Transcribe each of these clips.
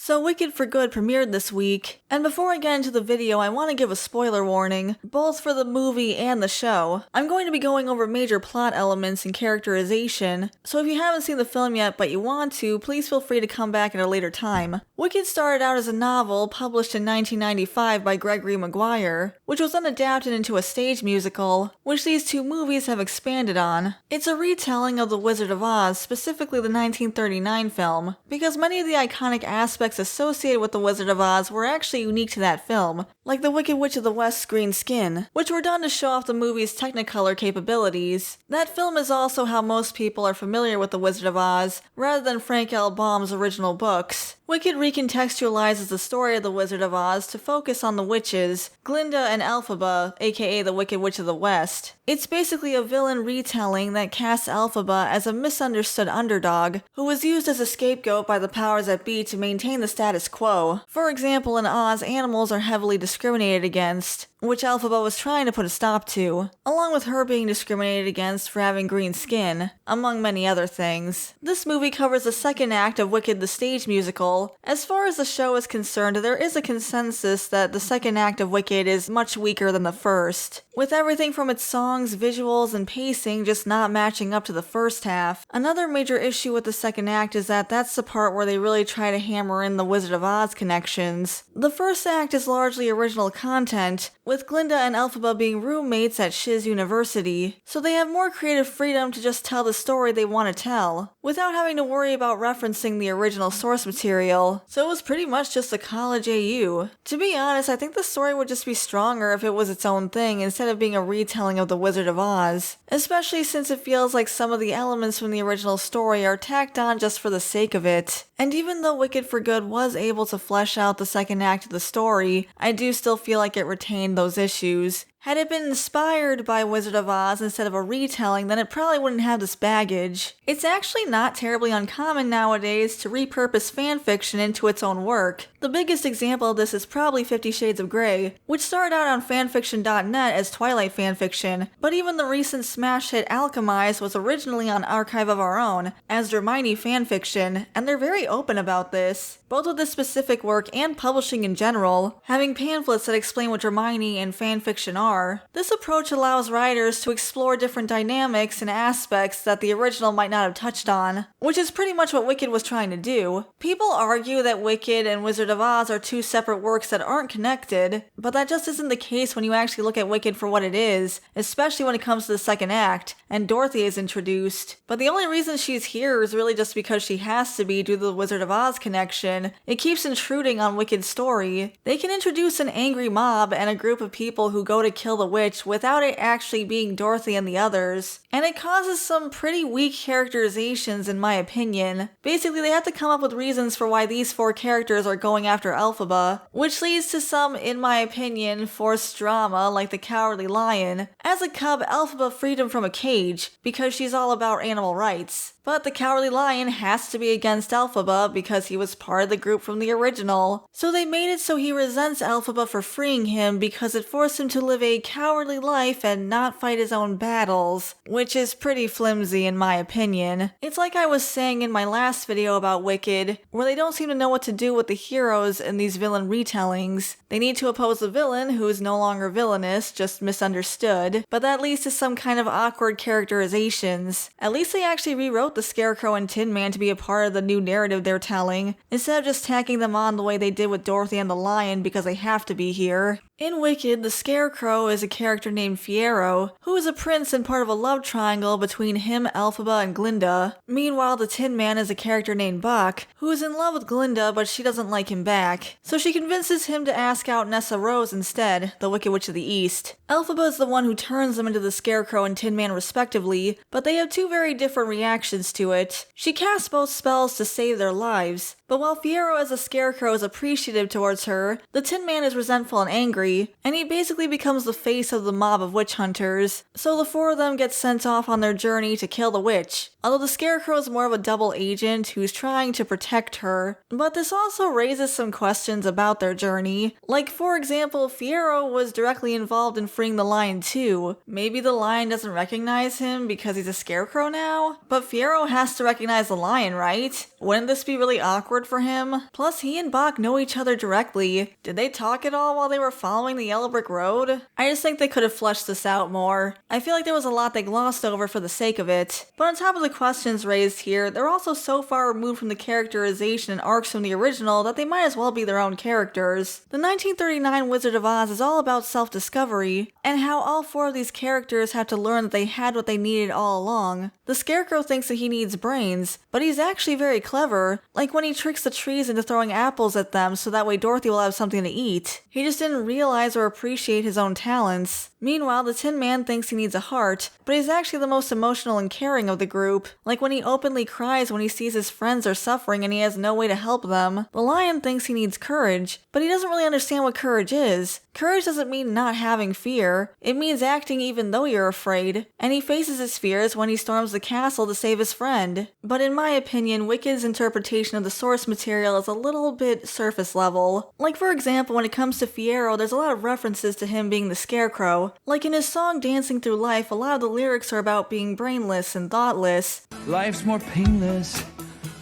So Wicked for Good premiered this week, and before I get into the video I want to give a spoiler warning, both for the movie and the show. I'm going to be going over major plot elements and characterization, so if you haven't seen the film yet but you want to, please feel free to come back at a later time. Wicked started out as a novel published in 1995 by Gregory Maguire, which was then adapted into a stage musical, which these two movies have expanded on. It's a retelling of The Wizard of Oz, specifically the 1939 film, because many of the iconic aspects associated with The Wizard of Oz were actually unique to that film, like the Wicked Witch of the West's green skin, which were done to show off the movie's Technicolor capabilities. That film is also how most people are familiar with The Wizard of Oz, rather than Frank L. Baum's original books. Wicked recontextualizes the story of The Wizard of Oz to focus on the witches, Glinda and Elphaba, aka the Wicked Witch of the West. It's basically a villain retelling that casts Elphaba as a misunderstood underdog, who was used as a scapegoat by the powers that be to maintain the status quo. For example, in Oz, animals are heavily discriminated against, which Elphaba was trying to put a stop to, along with her being discriminated against for having green skin, among many other things. This movie covers the second act of Wicked the stage musical. As far as the show is concerned, there is a consensus that the second act of Wicked is much weaker than the first, with everything from its songs, visuals, and pacing just not matching up to the first half. Another major issue with the second act is that that's the part where they really try to hammer in the Wizard of Oz connections. The first act is largely original content, with Glinda and Elphaba being roommates at Shiz University, so they have more creative freedom to just tell the story they want to tell, without having to worry about referencing the original source material. So it was pretty much just a college AU. To be honest, I think the story would just be stronger if it was its own thing instead of being a retelling of The Wizard of Oz, especially since it feels like some of the elements from the original story are tacked on just for the sake of it. And even though Wicked for Good was able to flesh out the second act of the story, I do still feel like it retained those issues. Had it been inspired by Wizard of Oz instead of a retelling, then it probably wouldn't have this baggage. It's actually not terribly uncommon nowadays to repurpose fanfiction into its own work. The biggest example of this is probably 50 Shades of Grey, which started out on fanfiction.net as Twilight fanfiction, but even the recent smash hit Alchemized was originally on Archive of Our Own as Hermione fanfiction, and they're very open about this, both with this specific work and publishing in general, having pamphlets that explain what Hermione and fanfiction are. This approach allows writers to explore different dynamics and aspects that the original might not have touched on, which is pretty much what Wicked was trying to do. People argue that Wicked and Wizard of Oz are two separate works that aren't connected, but that just isn't the case when you actually look at Wicked for what it is, especially when it comes to the second act, and Dorothy is introduced. But the only reason she's here is really just because she has to be due to the Wizard of Oz connection. It keeps intruding on Wicked's story. They can introduce an angry mob and a group of people who go to kill the witch without it actually being Dorothy and the others, and it causes some pretty weak characterizations in my opinion. Basically, they have to come up with reasons for why these four characters are going after Elphaba, which leads to some, in my opinion, forced drama like the Cowardly Lion. As a cub, Elphaba freed him from a cage because she's all about animal rights. But the Cowardly Lion has to be against Elphaba because he was part of the group from the original. So they made it so he resents Elphaba for freeing him because it forced him to live a cowardly life and not fight his own battles, which is pretty flimsy in my opinion. It's like I was saying in my last video about Wicked, where they don't seem to know what to do with the heroes in these villain retellings. They need to oppose the villain, who is no longer villainous, just misunderstood, but that leads to some kind of awkward characterizations. At least they actually rewrote the Scarecrow and Tin Man to be a part of the new narrative they're telling, instead of just tacking them on the way they did with Dorothy and the Lion because they have to be here. In Wicked, the Scarecrow is a character named Fiyero, who is a prince and part of a love triangle between him, Elphaba, and Glinda. Meanwhile, the Tin Man is a character named Buck, who is in love with Glinda but she doesn't like him back, so she convinces him to ask out Nessa Rose instead, the Wicked Witch of the East. Elphaba is the one who turns them into the Scarecrow and Tin Man respectively, but they have two very different reactions to it. She casts both spells to save their lives, but while Fiyero as a Scarecrow is appreciative towards her, the Tin Man is resentful and angry angry, and he basically becomes the face of the mob of witch hunters. So the four of them get sent off on their journey to kill the witch, although the Scarecrow is more of a double agent who's trying to protect her. But this also raises some questions about their journey. Like, for example, Fiyero was directly involved in freeing the lion too. Maybe the lion doesn't recognize him because he's a Scarecrow now? But Fiyero has to recognize the lion, right? Wouldn't this be really awkward for him? Plus, he and Bach know each other directly. Did they talk at all while they were following the Yellow Brick Road? I just think they could have fleshed this out more. I feel like there was a lot they glossed over for the sake of it. But on top of the questions raised here, they're also so far removed from the characterization and arcs from the original that they might as well be their own characters. The 1939 Wizard of Oz is all about self-discovery, and how all four of these characters have to learn that they had what they needed all along. The Scarecrow thinks that he needs brains, but he's actually very clever, like when he tricks the trees into throwing apples at them so that way Dorothy will have something to eat. He just didn't realize or appreciate his own talents. Meanwhile, the Tin Man thinks he needs a heart, but he's actually the most emotional and caring of the group, like when he openly cries when he sees his friends are suffering and he has no way to help them. The Lion thinks he needs courage, but he doesn't really understand what courage is. Courage doesn't mean not having fear, it means acting even though you're afraid, and he faces his fears when he storms the castle to save his friend. But in my opinion, Wicked's interpretation of the source material is a little bit surface level. Like for example, when it comes to Fiyero, there's a lot of references to him being the Scarecrow. Like in his song Dancing Through Life, a lot of the lyrics are about being brainless and thoughtless. Life's more painless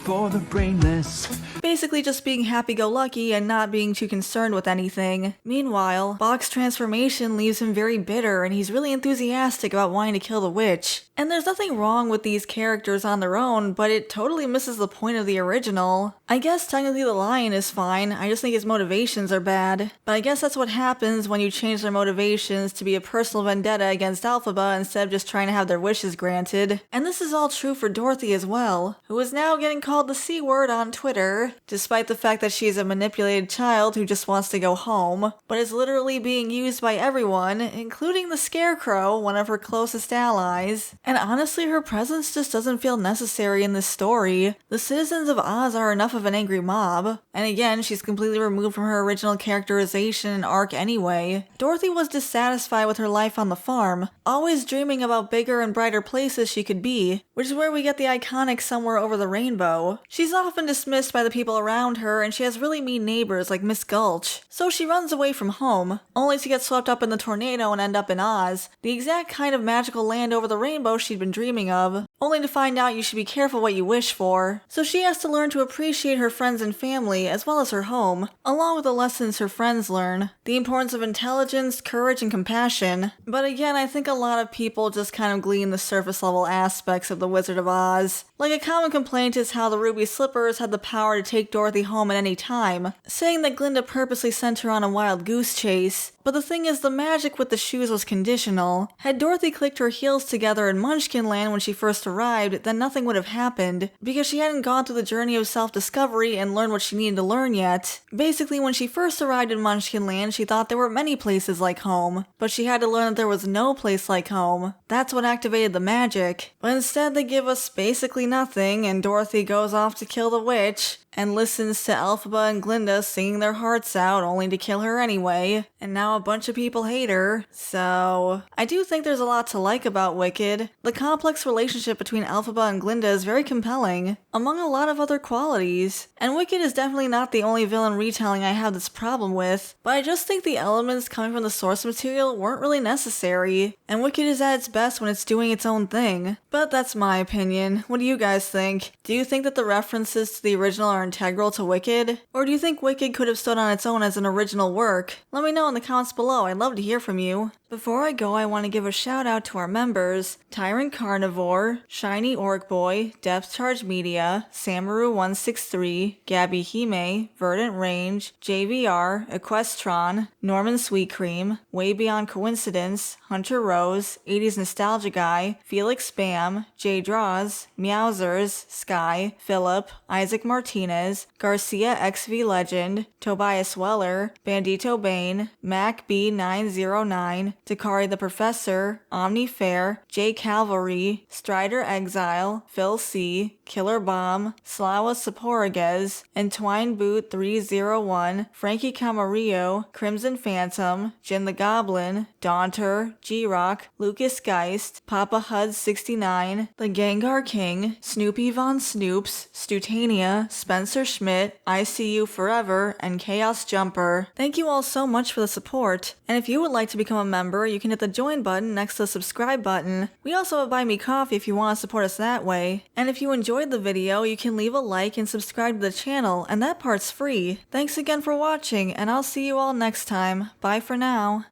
for the brainless. Basically just being happy-go-lucky and not being too concerned with anything. Meanwhile, Bach's transformation leaves him very bitter and he's really enthusiastic about wanting to kill the witch. And there's nothing wrong with these characters on their own, but it totally misses the point of the original. I guess technically the lion is fine, I just think his motivations are bad. But I guess that's what happens when you change their motivations to be a personal vendetta against Elphaba instead of just trying to have their wishes granted. And this is all true for Dorothy as well, who is now getting called the C word on Twitter, despite the fact that she is a manipulated child who just wants to go home, but is literally being used by everyone, including the Scarecrow, one of her closest allies. And honestly, her presence just doesn't feel necessary in this story. The citizens of Oz are enough of an angry mob, and again, she's completely removed from her original characterization and arc anyway. Dorothy was dissatisfied with her life on the farm, always dreaming about bigger and brighter places she could be, which is where we get the iconic Somewhere Over the Rainbow. She's often dismissed by the people around her, and she has really mean neighbors like Miss Gulch. So she runs away from home, only to get swept up in the tornado and end up in Oz, the exact kind of magical land over the rainbow she'd been dreaming of, only to find out you should be careful what you wish for. So she has to learn to appreciate her friends and family, as well as her home, along with the lessons her friends learn. The importance of intelligence, courage, and compassion. But again, I think a lot of people just kind of glean the surface level aspects of the Wizard of Oz. Like a common complaint is how the ruby slippers had the power to take Dorothy home at any time, saying that Glinda purposely sent her on a wild goose chase. But the thing is, the magic with the shoes was conditional. Had Dorothy clicked her heels together in Munchkinland when she first arrived, then nothing would have happened, because she hadn't gone through the journey of self-discovery and learned what she needed to learn yet. Basically, when she first arrived in Munchkinland, she thought there were many places like home, but she had to learn that there was no place like home. That's what activated the magic. But instead, they give us basically nothing, and Dorothy goes off to kill the witch, and listens to Elphaba and Glinda singing their hearts out only to kill her anyway, and now a bunch of people hate her. So I do think there's a lot to like about Wicked. The complex relationship between Elphaba and Glinda is very compelling, among a lot of other qualities. And Wicked is definitely not the only villain retelling I have this problem with, but I just think the elements coming from the source material weren't really necessary, and Wicked is at its best when it's doing its own thing. But that's my opinion. What do you guys think? Do you think that the references to the original are integral to Wicked? Or do you think Wicked could have stood on its own as an original work? Let me know in the comments below, I'd love to hear from you. Before I go, I want to give a shout out to our members: Tyrant Carnivore, Shiny Orc Boy, Depth Charge Media, Samaru163, Gabby Hime, Verdant Range, JVR, Equestron, Norman Sweet Cream, Way Beyond Coincidence, Hunter Rose, 80s Nostalgia Guy, Felix Spam, J Draws, Meowsers, Sky, Philip, Isaac Martinez, Garcia XV Legend, Tobias Weller, Bandito Bane, Mac B909, Dakari the Professor, Omni Fair, J Cavalry, Strider Exile, Phil C, Killer Bomb, Slawa Saporiguez, Entwined Boot 301, Frankie Camarillo, Crimson Phantom, Jin the Goblin, Daunter, G-Rock, Lucas Geist, Papa Hud 69, The Gengar King, Snoopy Von Snoops, Stutania, Spencer Schmidt, ICU Forever, and Chaos Jumper. Thank you all so much for the support, and if you would like to become a member, you can hit the join button next to the subscribe button. We also have Buy Me Coffee if you want to support us that way. And if you enjoyed the video, you can leave a like and subscribe to the channel, and that part's free. Thanks again for watching, and I'll see you all next time. Bye for now.